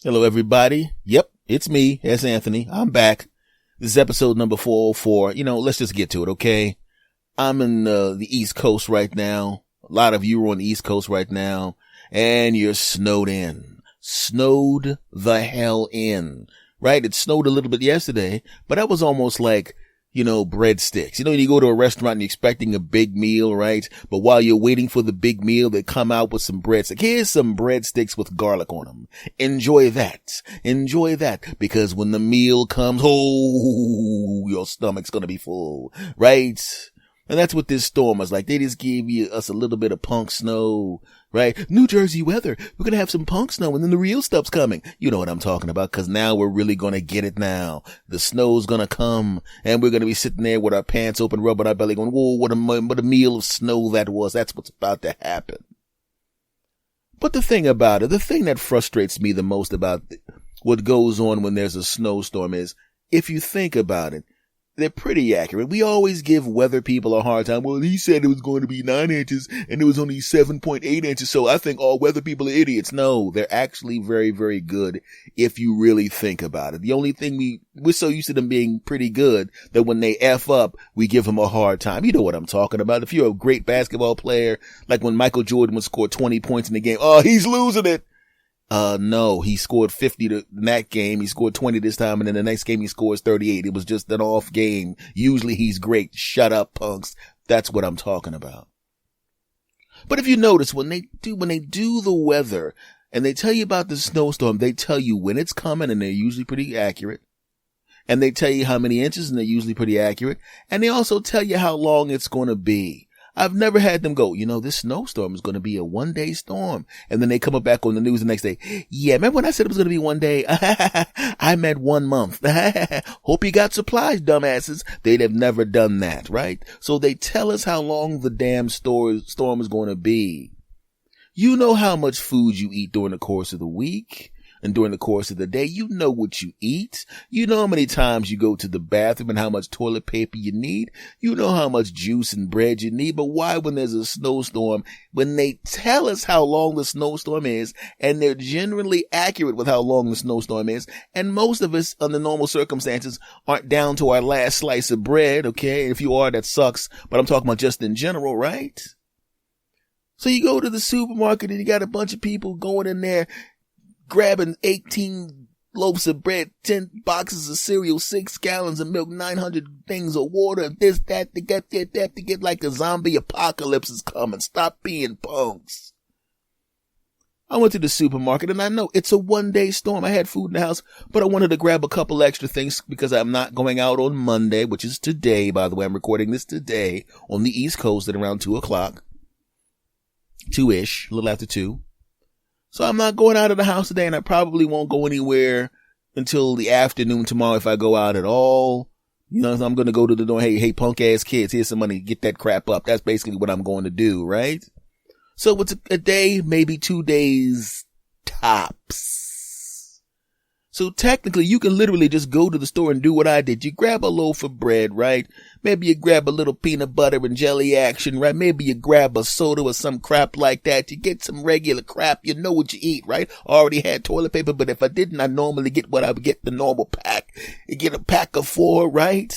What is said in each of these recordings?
Hello, everybody. Yep, it's me. It's Anthony. I'm back. This is episode number 404. Let's just get to it, okay? I'm in the East Coast right now. A lot of you are on the East Coast right now, and you're snowed in. Snowed the hell in, right? It snowed a little bit yesterday, but that was almost like, breadsticks. You go to a restaurant and you're expecting a big meal, right? But while you're waiting for the big meal, they come out with some breadsticks. Here's some breadsticks with garlic on them. Enjoy that. Enjoy that. Because when the meal comes, your stomach's gonna be full, right? And that's what this storm was like. They just gave us a little bit of punk snow, right? New Jersey weather. We're going to have some punk snow and then the real stuff's coming. You know what I'm talking about, because now we're really going to get it now. The snow's going to come and we're going to be sitting there with our pants open, rubbing our belly going, whoa, what a meal of snow that was. That's what's about to happen. But the thing about it, the thing that frustrates me the most about what goes on when there's a snowstorm is, if you think about it, they're pretty accurate. We always give weather people a hard time. Well, he said it was going to be 9 inches and it was only 7.8 inches. So I think all weather people are idiots. No, they're actually very, very good if you really think about it. The only thing we're so used to them being pretty good that when they F up, we give them a hard time. You know what I'm talking about. If you're a great basketball player, like when Michael Jordan would score 20 points in the game, oh, he's losing it. No, he scored 50 in that game. He scored 20 this time. And then the next game he scores 38. It was just an off game. Usually he's great. Shut up, punks. That's what I'm talking about. But if you notice, when they do the weather and they tell you about the snowstorm, they tell you when it's coming and they're usually pretty accurate. And they tell you how many inches and they're usually pretty accurate. And they also tell you how long it's going to be. I've never had them go, this snowstorm is going to be a 1-day storm. And then they come up back on the news the next day. Yeah, remember when I said it was going to be 1 day? I meant 1 month. Hope you got supplies, dumbasses. They'd have never done that, right? So they tell us how long the damn storm is going to be. You know how much food you eat during the course of the week. And during the course of the day, you know what you eat. You know how many times you go to the bathroom and how much toilet paper you need. You know how much juice and bread you need. But why, when there's a snowstorm, when they tell us how long the snowstorm is, and they're generally accurate with how long the snowstorm is, and most of us under normal circumstances aren't down to our last slice of bread, okay? If you are, that sucks. But I'm talking about just in general, right? So you go to the supermarket and you got a bunch of people going in there grabbing 18 loaves of bread, 10 boxes of cereal, 6 gallons of milk, 900 things of water, this, that, to get like a zombie apocalypse is coming. Stop being punks. I went to the supermarket and I know it's a 1-day storm. I had food in the house, but I wanted to grab a couple extra things because I'm not going out on Monday, which is today, by the way. I'm recording this today on the East Coast at around 2 o'clock. 2-ish, a little after 2. So I'm not going out of the house today, and I probably won't go anywhere until the afternoon tomorrow if I go out at all. So I'm going to go to the door. Hey, punk ass kids, here's some money. Get that crap up. That's basically what I'm going to do, right? So it's a day, maybe 2 days tops. So technically, you can literally just go to the store and do what I did. You grab a loaf of bread, right? Maybe you grab a little peanut butter and jelly action, right? Maybe you grab a soda or some crap like that. You get some regular crap. You know what you eat, right? I already had toilet paper, but if I didn't, I normally get what I would get, the normal pack. You get a pack of 4, right?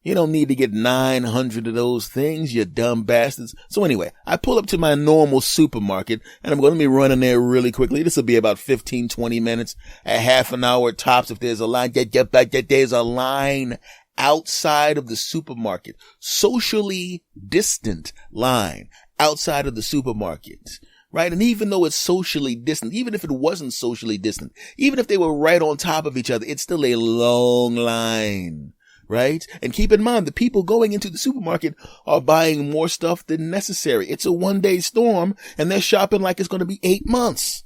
You don't need to get 900 of those things, you dumb bastards. So anyway, I pull up to my normal supermarket and I'm going to be running there really quickly. This will be about 15, 20 minutes, a half an hour tops if there's a line. There's a line outside of the supermarket, socially distant line outside of the supermarket. Right? And even though it's socially distant, even if it wasn't socially distant, even if they were right on top of each other, it's still a long line. Right? And keep in mind, the people going into the supermarket are buying more stuff than necessary. It's a 1-day storm and they're shopping like it's going to be 8 months.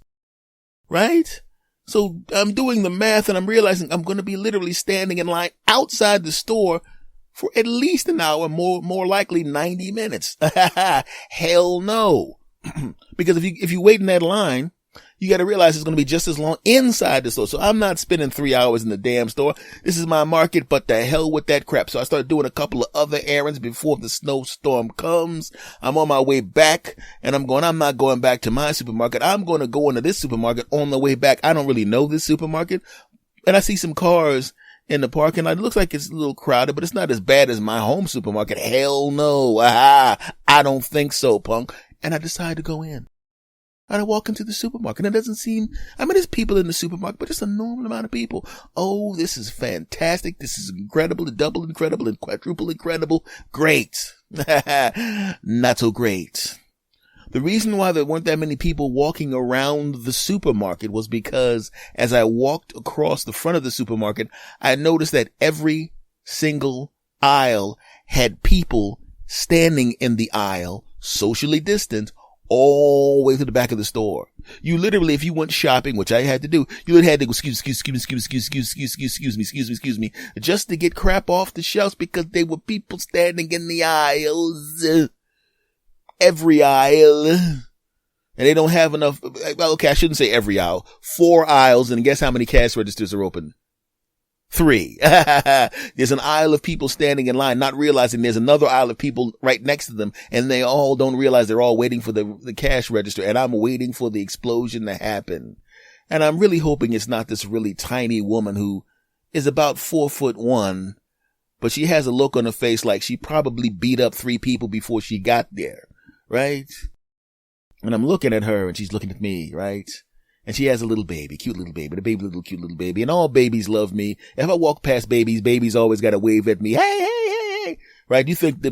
Right? So I'm doing the math and I'm realizing I'm going to be literally standing in line outside the store for at least an hour, more likely 90 minutes. Hell no. Because if you wait in that line, You got to realize it's going to be just as long inside the store. So I'm not spending 3 hours in the damn store. This is my market, but the hell with that crap. So I started doing a couple of other errands before the snowstorm comes. I'm on my way back and I'm not going back to my supermarket. I'm going to go into this supermarket on the way back. I don't really know this supermarket, and I see some cars in the parking lot. It looks like it's a little crowded, but it's not as bad as my home supermarket. Hell no. I don't think so, punk. And I decided to go in. And I walk into the supermarket, and it doesn't seem, there's people in the supermarket, but just a normal amount of people. Oh, this is fantastic. This is incredible, double incredible, and quadruple incredible. Great. Not so great. The reason why there weren't that many people walking around the supermarket was because as I walked across the front of the supermarket, I noticed that every single aisle had people standing in the aisle, socially distant, all the way to the back of the store. You literally, if you went shopping, which I had to do, you literally had to go, excuse me, just to get crap off the shelves because there were people standing in the aisles. Every aisle. And they don't have enough. Well, okay, I shouldn't say every aisle. 4 aisles, and guess how many cash registers are open? 3. There's an aisle of people standing in line, not realizing there's another aisle of people right next to them, and they all don't realize they're all waiting for the cash register, and I'm waiting for the explosion to happen. And I'm really hoping it's not this really tiny woman who is about 4'1", but she has a look on her face like she probably beat up 3 people before she got there, right? And I'm looking at her, and she's looking at me, right? And she has a little baby, cute little baby, cute little baby. And all babies love me. If I walk past babies always got to wave at me. Hey. Right? You think the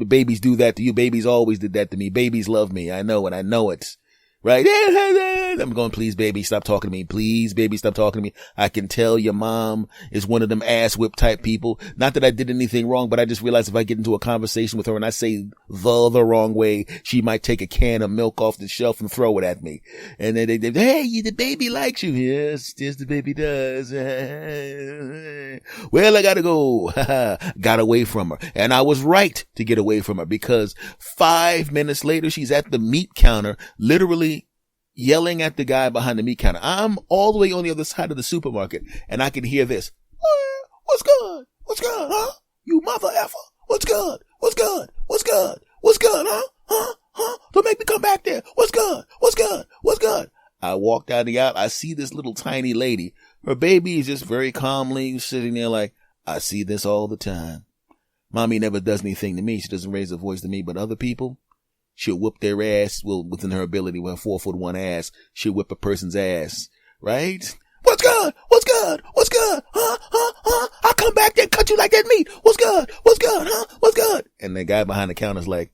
babies do that to you? Babies always did that to me. Babies love me. I know it. I know it. Right? I'm going, please, baby, stop talking to me. Please, baby, stop talking to me. I can tell your mom is one of them ass whip type people. Not that I did anything wrong, but I just realized if I get into a conversation with her and I say the wrong way, she might take a can of milk off the shelf and throw it at me. And then hey, the baby likes you. Yes, the baby does. Well, I gotta go. Got away from her. And I was right to get away from her because 5 minutes later, she's at the meat counter, literally yelling at the guy behind the meat counter. I'm all the way on the other side of the supermarket, and I can hear this. What's good? What's good, huh? You mother effer. What's good? What's good? What's good? What's good, huh? Huh? Don't make me come back there. What's good? What's good? What's good? I walk down the aisle. I see this little tiny lady. Her baby is just very calmly sitting there like, I see this all the time. Mommy never does anything to me. She doesn't raise her voice to me, but other people, she'll whip their ass. Well, within her ability, with her 4'1" ass, she'll whip a person's ass, right? What's good? What's good? What's good? Huh? I'll come back there and cut you like that meat. What's good? What's good? Huh? What's good? And the guy behind the counter's like,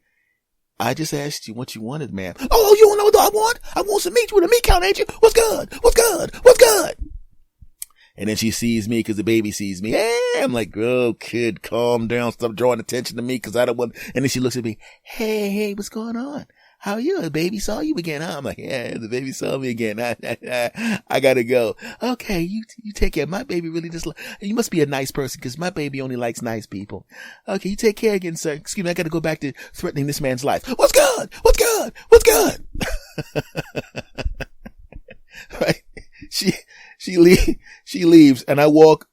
I just asked you what you wanted, ma'am. Oh, you don't know what I want? I want some meat with a meat counter, ain't you? What's good? What's good? What's good? And then she sees me because the baby sees me. Hey, I'm like, oh, kid, calm down. Stop drawing attention to me because I don't want. And then she looks at me. Hey, what's going on? How are you? The baby saw you again, huh? I'm like, yeah, the baby saw me again. I gotta go. Okay, you take care. My baby really just, you must be a nice person because my baby only likes nice people. Okay, you take care again, sir. Excuse me, I gotta go back to threatening this man's life. What's good? What's good? What's good? Right? She leaves and I walk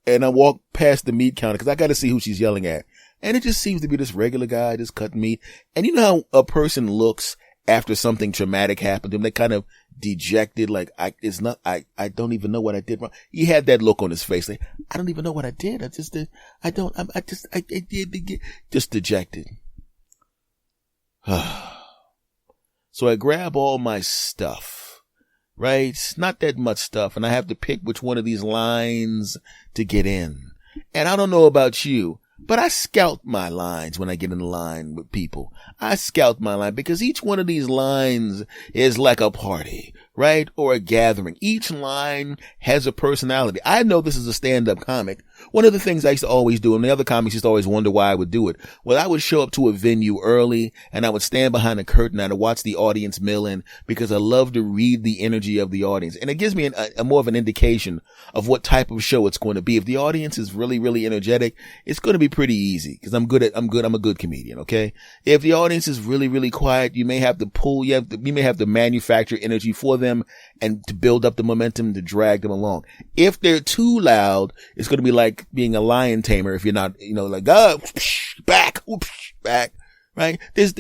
past the meat counter because I got to see who she's yelling at. And it just seems to be this regular guy just cutting meat. And you know how a person looks after something traumatic happened to him? They kind of dejected, like, I don't even know what I did wrong. He had that look on his face. Like, I don't even know what I did. Just dejected. So I grab all my stuff. Right? Not that much stuff. And I have to pick which one of these lines to get in. And I don't know about you, but I scout my lines when I get in the line with people. I scout my line because each one of these lines is like a party, right? Or a gathering. Each line has a personality. I know this is a stand-up comic. One of the things I used to always do, and the other comics used to always wonder why I would do it. Well, I would show up to a venue early and I would stand behind a curtain and I'd watch the audience mill in because I love to read the energy of the audience. And it gives me a more of an indication of what type of show it's going to be. If the audience is really, really energetic, it's going to be pretty easy because I'm a good comedian. Okay. If the audience is really, really quiet, you may have to manufacture energy for them. them and to build up the momentum to drag them along. If they're too loud, it's going to be like being a lion tamer. If you're not, like, back, back, right? There's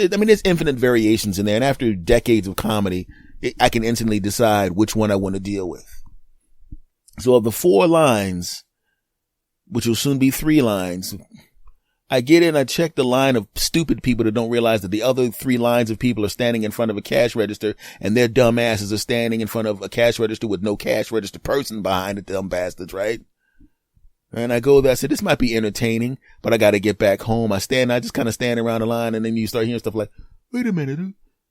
infinite variations in there. And after decades of comedy, I can instantly decide which one I want to deal with. So of the 4 lines, which will soon be 3 lines, I get in, I check the line of stupid people that don't realize that the other 3 lines of people are standing in front of a cash register, and their dumb asses are standing in front of a cash register with no cash register person behind it, dumb bastards, right? And I go there, I said, this might be entertaining, but I gotta get back home. I just kind of stand around the line, and then you start hearing stuff like, wait a minute,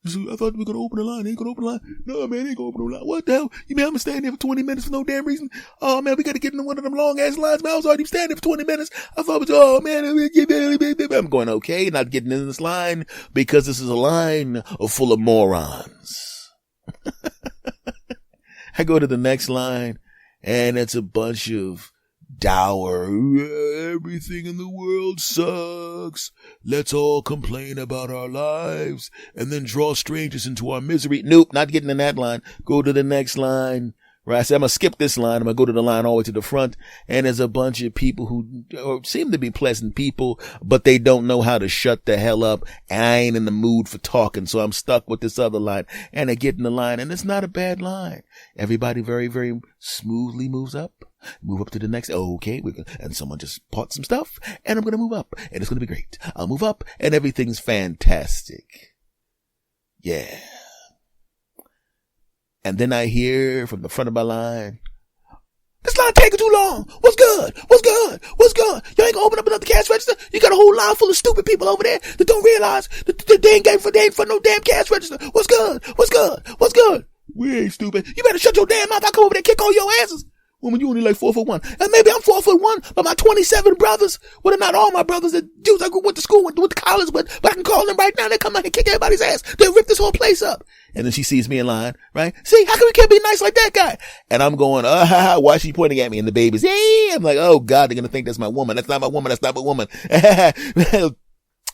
I thought we were going to open the line. Ain't going to open the line. No, man, ain't going to open the line. What the hell? You mean I'm standing there for 20 minutes for no damn reason? Oh, man, we got to get into one of them long ass lines. Man, I was already standing there for 20 minutes. I thought it was, oh, man, I'm going, okay, not getting in this line because this is a line full of morons. I go to the next line and it's a bunch of dour, everything in the world sucks. Let's all complain about our lives and then draw strangers into our misery. Nope, not getting in that line. Go to the next line. Right. I said, I'm going to skip this line. I'm going to go to the line all the way to the front. And there's a bunch of people who seem to be pleasant people, but they don't know how to shut the hell up. And I ain't in the mood for talking. So I'm stuck with this other line. And I get in the line and it's not a bad line. Everybody very, very smoothly moves up. Move up to the next. Okay. And someone just bought some stuff and I'm going to move up and it's going to be great. I'll move up and everything's fantastic. Yeah. And then I hear from the front of my line, this line taking too long. What's good? What's good? What's good? You ain't gonna open up another cash register? You got a whole line full of stupid people over there that don't realize that they ain't for no damn cash register. What's good? What's good? What's good? We ain't stupid. You better shut your damn mouth. I come over there and kick all your asses. Woman, you only like 4'1". And maybe I'm 4'1", but my 27 brothers, well, not all my brothers, the dudes I went to school with, went to college with, but I can call them right now. They come out and kick everybody's ass. They rip this whole place up. And then she sees me in line, right? See, how come we can't be nice like that guy? And I'm going, why is she pointing at me? And the baby's, hey, I'm like, oh God, they're going to think that's my woman. That's not my woman. That's not my woman.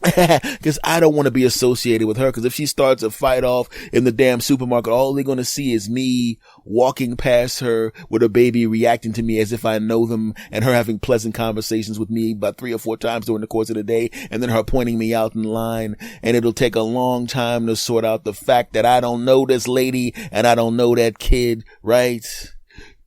Cause I don't want to be associated with her. Cause if she starts a fight off in the damn supermarket, all they're going to see is me walking past her with a baby reacting to me as if I know them and her having pleasant conversations with me about 3 or 4 times during the course of the day. And then her pointing me out in line. And it'll take a long time to sort out the fact that I don't know this lady and I don't know that kid, right?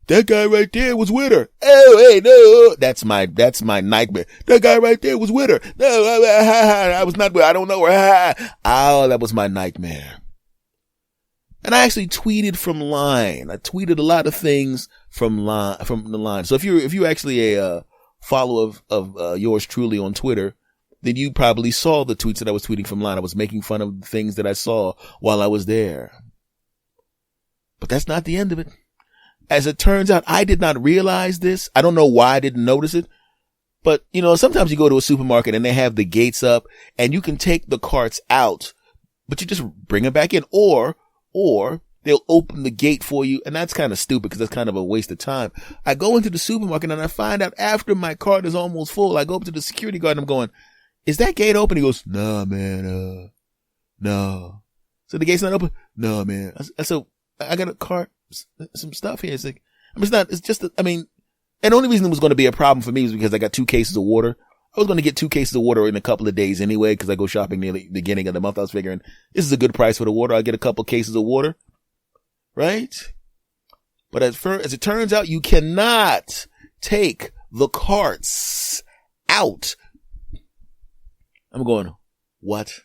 That guy right there was with her. Oh, hey, no. That's my nightmare. That guy right there was with her. No, I was not with her. I don't know her. Oh, that was my nightmare. And I actually tweeted from line. I tweeted a lot of things from the line. So if you're actually a follower of yours truly on Twitter, then you probably saw the tweets that I was tweeting from line. I was making fun of the things that I saw while I was there. But that's not the end of it. As it turns out, I did not realize this. I don't know why I didn't notice it. But, sometimes you go to a supermarket and they have the gates up and you can take the carts out, but you just bring them back in or they'll open the gate for you. And that's kind of stupid because that's kind of a waste of time. I go into the supermarket and I find out after my cart is almost full, I go up to the security guard and I'm going, is that gate open? He goes, nah, man, no. So the gate's not open? No, man. So I got a cart. Some stuff here. It's like, and the only reason it was going to be a problem for me was because I got 2 cases of water. I was going to get 2 cases of water in a couple of days anyway, because I go shopping near the beginning of the month. I was figuring this is a good price for the water. I'll get a couple cases of water. Right? But as it turns out, you cannot take the carts out. I'm going, what?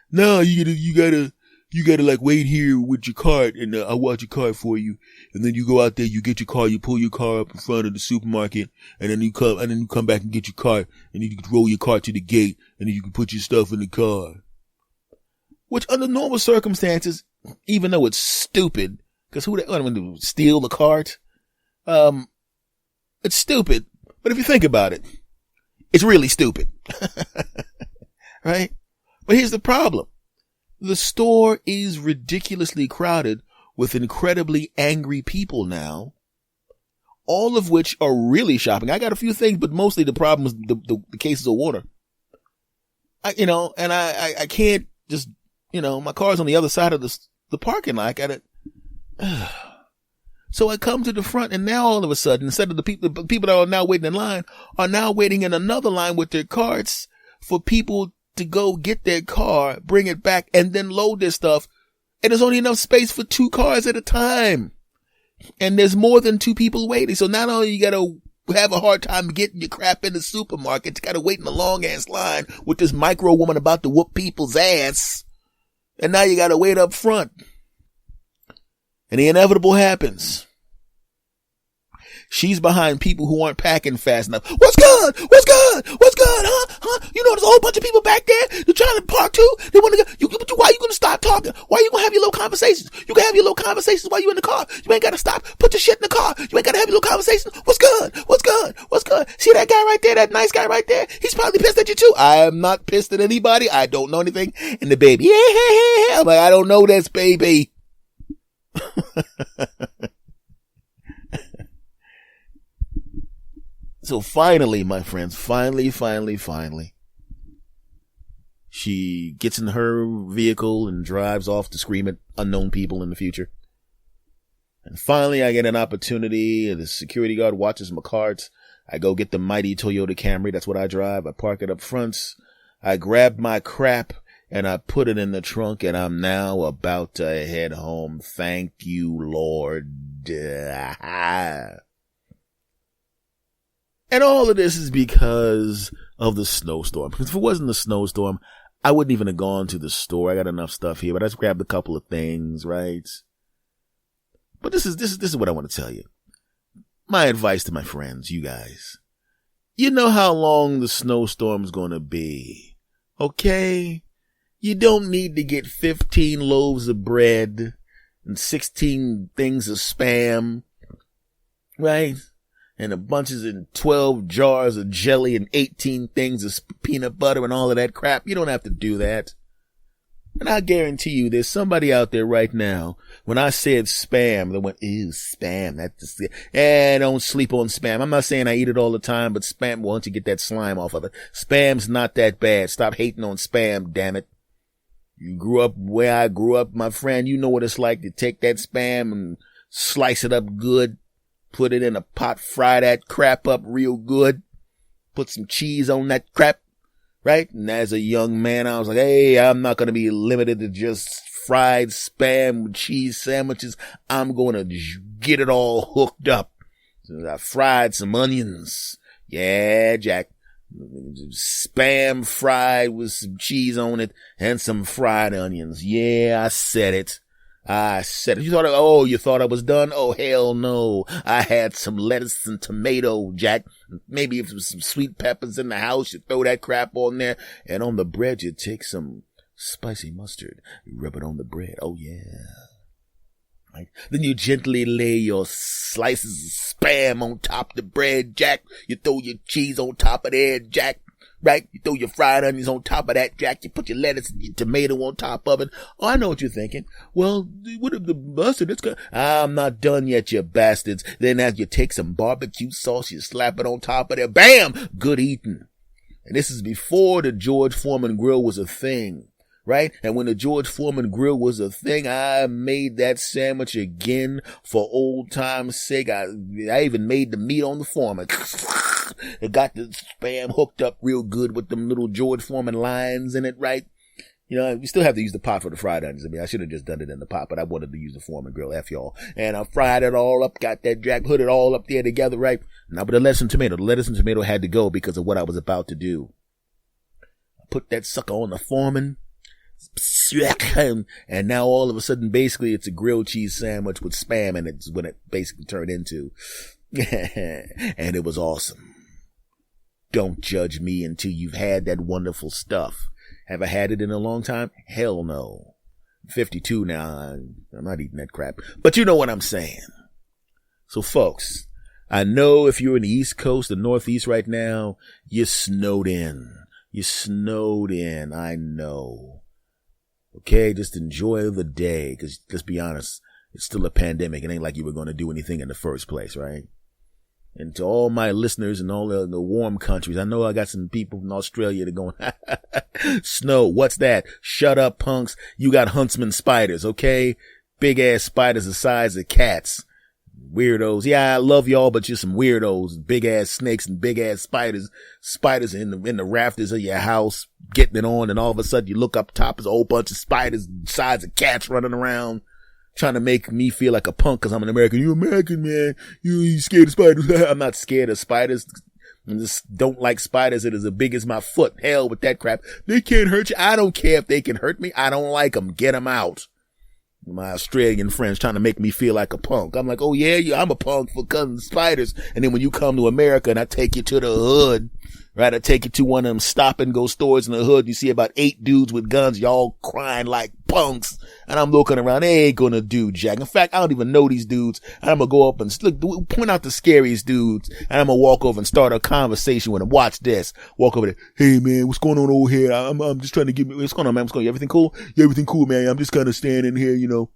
No, you gotta like wait here with your cart and I'll watch your cart for you. And then you go out there, you get your car, you pull your car up in front of the supermarket and then you come back and get your cart and you can roll your cart to the gate and then you can put your stuff in the car. Which under normal circumstances, even though it's stupid, cause who would steal the cart? It's stupid. But if you think about it, it's really stupid. Right? But here's the problem. The store is ridiculously crowded with incredibly angry people now, all of which are really shopping. I got a few things, but mostly the problem is the cases of water. I can't just, my car's on the other side of the parking lot. I gotta So I come to the front, and now all of a sudden, instead of the people that are now waiting in line are now waiting in another line with their carts for people to go get their car, bring it back, and then load their stuff. And there's only enough space for 2 cars at a time. And there's more than 2 people waiting. So not only you gotta have a hard time getting your crap in the supermarket, you gotta wait in a long ass line with this micro woman about to whoop people's ass. And now you gotta wait up front. And the inevitable happens. She's behind people who aren't packing fast enough. What's good? What's good? What's good? Huh? You know, there's a whole bunch of people back there. You're trying to park too. They want to go. Why are you going to stop talking? Why are you going to have your little conversations? You can have your little conversations while you're in the car. You ain't got to stop. Put your shit in the car. You ain't got to have your little conversation. What's good? What's good? What's good? See that guy right there? That nice guy right there? He's probably pissed at you too. I am not pissed at anybody. I don't know anything. And the baby, yeah. I'm like, I don't know this baby. So finally, my friends, finally, she gets in her vehicle and drives off to scream at unknown people in the future. And finally, I get an opportunity. The security guard watches my carts. I go get the mighty Toyota Camry. That's what I drive. I park it up front. I grab my crap and I put it in the trunk, and I'm now about to head home. Thank you, Lord. And all of this is because of the snowstorm. Because if it wasn't the snowstorm, I wouldn't even have gone to the store. I got enough stuff here, but I just grabbed a couple of things, right? But this is what I want to tell you. My advice to my friends, you guys. You know how long the snowstorm's gonna be, okay? You don't need to get 15 loaves of bread and 16 things of Spam, right? And a bunches and 12 jars of jelly and 18 things of peanut butter and all of that crap. You don't have to do that. And I guarantee you there's somebody out there right now, when I said Spam, they went, ew, Spam. That's just, don't sleep on Spam. I'm not saying I eat it all the time, but Spam, once you get that slime off of it, Spam's not that bad. Stop hating on Spam, damn it. You grew up where I grew up, my friend. You know what it's like to take that Spam and slice it up good. Put it in a pot, fry that crap up real good. Put some cheese on that crap, right? And as a young man, I was like, hey, I'm not going to be limited to just fried Spam with cheese sandwiches. I'm going to get it all hooked up. So I fried some onions. Yeah, Jack. Spam fried with some cheese on it and some fried onions. Yeah, I said it. You thought I was done? Oh, hell no. I had some lettuce and tomato, Jack. Maybe if there's some sweet peppers in the house, you throw that crap on there. And on the bread, you take some spicy mustard. You rub it on the bread. Oh, yeah. Right. Then you gently lay your slices of Spam on top of the bread, Jack. You throw your cheese on top of there, Jack. Right? You throw your fried onions on top of that, Jack. You put your lettuce and your tomato on top of it. Oh, I know what you're thinking. Well, what if the mustard? It's good. I'm not done yet, you bastards. Then as you take some barbecue sauce, you slap it on top of there. Bam! Good eating. And this is before the George Foreman grill was a thing. Right? And when the George Foreman grill was a thing, I made that sandwich again for old time's sake. I even made the meat on the Foreman. It got the Spam hooked up real good with them little George Foreman lines in it, right? You know, you still have to use the pot for the fried onions. I mean, I should have just done it in the pot, but I wanted to use the Foreman grill, F y'all. And I fried it all up, got that Jack, put it all up there together, right? Now, but the lettuce and tomato had to go because of what I was about to do. I put that sucker on the Foreman. And now all of a sudden, basically, it's a grilled cheese sandwich with Spam, and it's what it basically turned into. And it was awesome. Don't judge me until you've had that wonderful stuff. Have I had it in a long time? Hell no. I'm 52 now. I'm not eating that crap. But you know what I'm saying. So folks, I know if you're in the East Coast, the Northeast right now, you're snowed in. You're snowed in. I know. Okay, just enjoy the day. Because let's be honest, it's still a pandemic. It ain't like you were going to do anything in the first place, right? And to all my listeners in all the warm countries, I know I got some people in Australia that going, snow, what's that? Shut up, punks. You got huntsman spiders, okay? big ass spiders the size of cats. Weirdos. Yeah, I love y'all, but you're some weirdos. Big ass snakes and big ass spiders. Spiders in the rafters of your house, getting it on, and all of a sudden you look up top, there's a whole bunch of spiders the size of cats running around, trying to make me feel like a punk because I'm an American. You American, man. You scared of spiders. I'm not scared of spiders. I just don't like spiders that is as big as my foot. Hell with that crap. They can't hurt you. I don't care if they can hurt me. I don't like them. Get them out. My Australian friends trying to make me feel like a punk. I'm like, oh yeah, I'm a punk for cutting spiders. And then when you come to America and I take you to the hood, right? I take you to one of them stop and go stores in the hood. You see about 8 dudes with guns, y'all crying like punks. And I'm looking around. They ain't gonna do jack. In fact, I don't even know these dudes. And I'm gonna go up and look, point out the scariest dudes. And I'm gonna walk over and start a conversation with them. Watch this. Walk over there. Hey man, what's going on over here? I'm just trying to get me, what's going on, man? What's going on? Everything cool? Yeah, everything cool, man. I'm just kind of standing here, you know.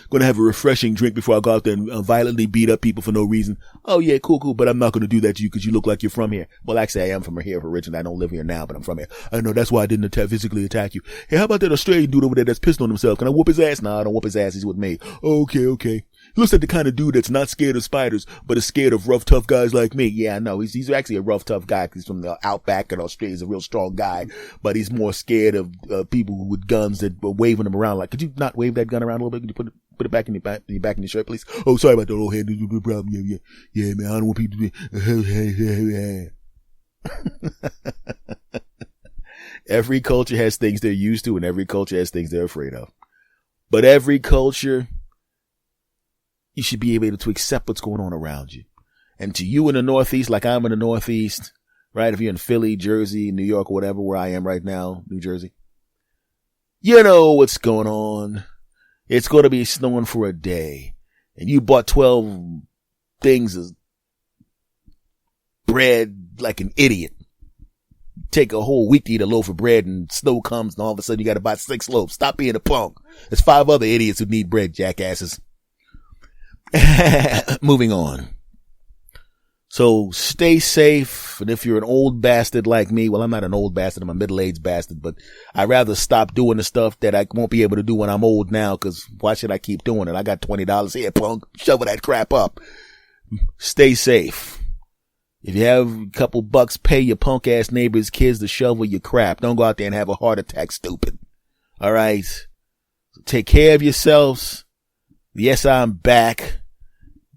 Gonna have a refreshing drink before I go out there and violently beat up people for no reason. Oh yeah, cool, but I'm not gonna do that to you because you look like you're from here. Well, actually, I am from here originally. I don't live here now, but I'm from here. I know that's why I didn't physically attack you. Hey, how about that Australian dude over there that's pissed on himself? Can I whoop his ass? Nah, I don't whoop his ass. He's with me. Okay. He looks like the kind of dude that's not scared of spiders, but is scared of rough, tough guys like me. Yeah, I know. He's actually a rough, tough guy. He's from the outback in Australia. He's a real strong guy, but he's more scared of people with guns that were waving them around. Like, could you not wave that gun around a little bit? Could you put it back in your back in your shirt, please? Oh, sorry about that old head. No problem. Yeah, man. I don't want people to be. Every culture has things they're used to, and every culture has things they're afraid of. But every culture, you should be able to accept what's going on around you. And to you in the Northeast, like I'm in the Northeast, right? If you're in Philly, Jersey, New York, or whatever, where I am right now, New Jersey, you know what's going on. It's going to be snowing for a day. And you bought 12 things of bread like an idiot. Take a whole week to eat a loaf of bread and snow comes and all of a sudden you got to buy 6 loaves. Stop being a punk. There's 5 other idiots who need bread, jackasses. Moving on. So stay safe. And if you're an old bastard like me, well, I'm not an old bastard. I'm a middle-aged bastard, but I'd rather stop doing the stuff that I won't be able to do when I'm old now. Cause why should I keep doing it? I got $20 here, punk. Shovel that crap up. Stay safe. If you have a couple bucks, pay your punk ass neighbor's kids to shovel your crap. Don't go out there and have a heart attack, stupid. All right. So take care of yourselves. Yes, I'm back.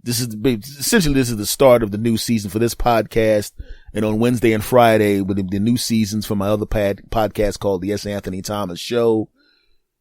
This is the start of the new season for this podcast. And on Wednesday and Friday, with the new seasons for my other podcast called the S. Anthony Thomas Show.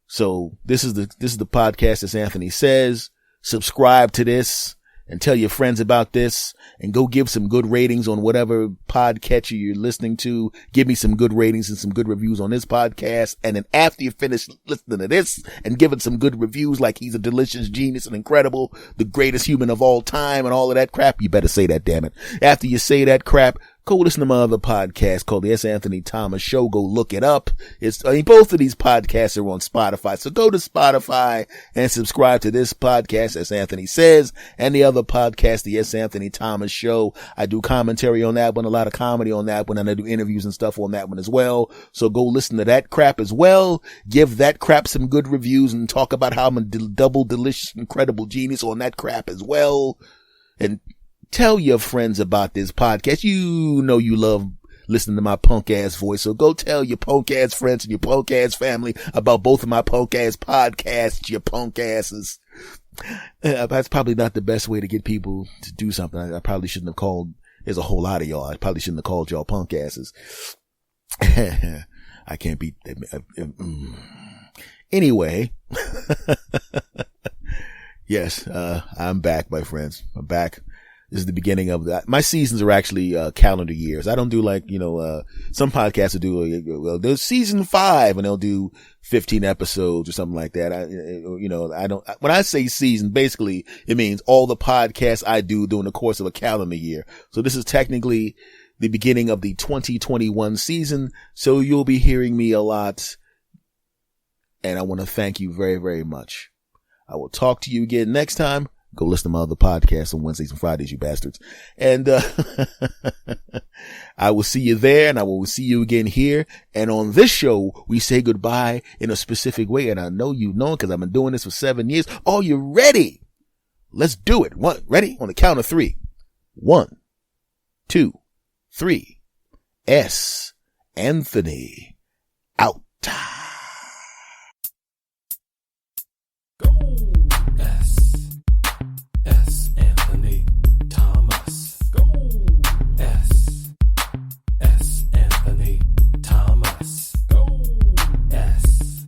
So this is the podcast as Anthony says. Subscribe to this and tell your friends about this and go give some good ratings on whatever podcatcher you're listening to. Give me some good ratings and some good reviews on this podcast. And then after you finish listening to this and giving some good reviews like he's a delicious genius and incredible, the greatest human of all time and all of that crap, you better say that, damn it. After you say that crap, go listen to my other podcast called the S. Anthony Thomas Show. Go look it up. Both of these podcasts are on Spotify. So go to Spotify and subscribe to this podcast, as Anthony says, and the other podcast, the S. Anthony Thomas Show. I do commentary on that one, a lot of comedy on that one, and I do interviews and stuff on that one as well. So go listen to that crap as well. Give that crap some good reviews and talk about how I'm a double delicious, incredible genius on that crap as well. And tell your friends about this podcast. You know you love listening to my punk ass voice. So go tell your punk ass friends and your punk ass family about both of my punk ass podcasts, you punk asses. That's probably not the best way to get people to do something. I probably shouldn't have called, there's a whole lot of y'all. I probably shouldn't have called y'all punk asses. I can't beat them. Anyway. Yes, I'm back, my friends. I'm back. This is the beginning of that. My seasons are actually, calendar years. I don't do like, some podcasts will do, there's season 5 and they'll do 15 episodes or something like that. When I say season, basically it means all the podcasts I do during the course of a calendar year. So this is technically the beginning of the 2021 season. So you'll be hearing me a lot. And I want to thank you very, very much. I will talk to you again next time. Go listen to my other podcasts on Wednesdays and Fridays, you bastards. And, I will see you there, and I will see you again here. And on this show, we say goodbye in a specific way. And I know you know because I've been doing this for 7 years. Oh, you ready? Let's do it. Ready? On the count of 3. 1, 2, 3. S. Anthony. Out. Go. S. Anthony Thomas. Go. S. Anthony Thomas. Go. S.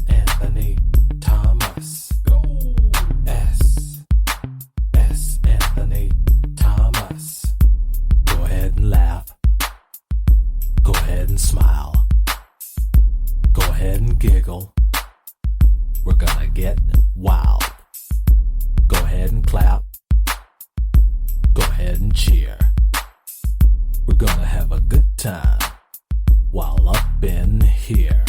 Anthony Thomas. Go. S. Anthony Thomas. Go ahead and laugh. Go ahead and smile. Go ahead and giggle. We're gonna get wild. Go ahead and clap. Go ahead and cheer. We're gonna have a good time while up in here.